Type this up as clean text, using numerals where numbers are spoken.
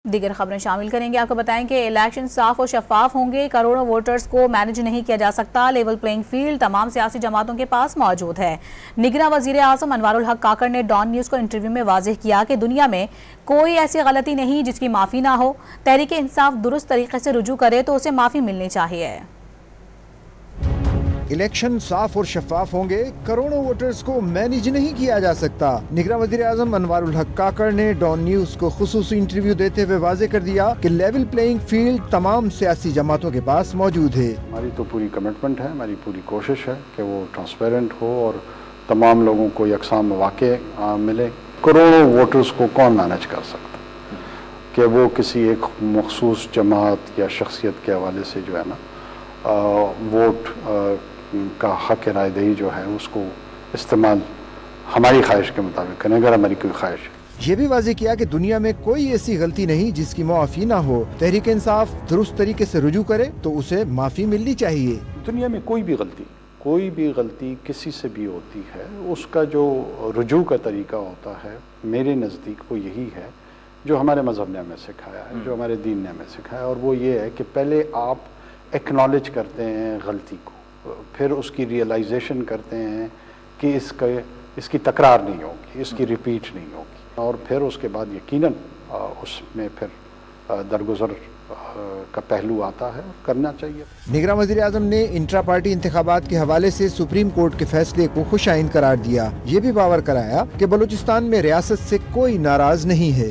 دیگر خبریں شامل کریں گے۔ آپ کو بتائیں کہ الیکشن صاف و شفاف ہوں گے، کروڑوں ووٹرز کو مینج نہیں کیا جا سکتا، لیول پلینگ فیلڈ تمام سیاسی جماعتوں کے پاس موجود ہے۔ نگراں وزیر اعظم انوار الحق کاکڑ نے ڈان نیوز کو انٹرویو میں واضح کیا کہ دنیا میں کوئی ایسی غلطی نہیں جس کی معافی نہ ہو۔ تحریک انصاف درست طریقے سے رجوع کرے تو اسے معافی ملنی چاہیے۔ الیکشن صاف اور شفاف ہوں گے، کروڑوں ووٹرز کو مینج نہیں کیا جا سکتا۔ نگراں وزیر اعظم انوار الحق کاکڑ نے ڈان نیوز کو خصوصی انٹرویو دیتے ہوئے واضح کر دیا کہ لیول پلینگ فیلڈ تمام سیاسی جماعتوں کے پاس موجود ہے۔ ہماری تو پوری کمٹمنٹ ہے، ہماری پوری کوشش ہے کہ وہ ٹرانسپیرنٹ ہو اور تمام لوگوں کو یکساں مواقع ملے۔ کروڑوں ووٹرز کو کون مینج کر سکتا کہ وہ کسی ایک مخصوص جماعت یا شخصیت کے حوالے سے جو ہے نا ووٹ کا حق رائے دہی جو ہے اس کو استعمال ہماری خواہش کے مطابق کریں، اگر ہماری کوئی خواہش ہے۔ یہ بھی واضح کیا کہ دنیا میں کوئی ایسی غلطی نہیں جس کی معافی نہ ہو۔ تحریک انصاف درست طریقے سے رجوع کرے تو اسے معافی ملنی چاہیے۔ دنیا میں کوئی بھی غلطی کسی سے بھی ہوتی ہے، اس کا جو رجوع کا طریقہ ہوتا ہے میرے نزدیک وہ یہی ہے جو ہمارے مذہب نے ہمیں سکھایا ہے، جو ہمارے دین نے ہمیں سکھایا ہے، اور وہ یہ ہے کہ پہلے آپ ایکنالج کرتے ہیں غلطی کو، پھر اس کی ریئلائزیشن کرتے ہیں کہ اس کی تکرار نہیں ہوگی، اس کی ریپیٹ نہیں ہوگی، اور پھر اس کے بعد یقیناً اس میں پھر درگزر کا پہلو آتا ہے، کرنا چاہیے۔ نگراں وزیر اعظم نے انٹرا پارٹی انتخابات کے حوالے سے سپریم کورٹ کے فیصلے کو خوش آئند قرار دیا۔ یہ بھی باور کرایا کہ بلوچستان میں ریاست سے کوئی ناراض نہیں ہے۔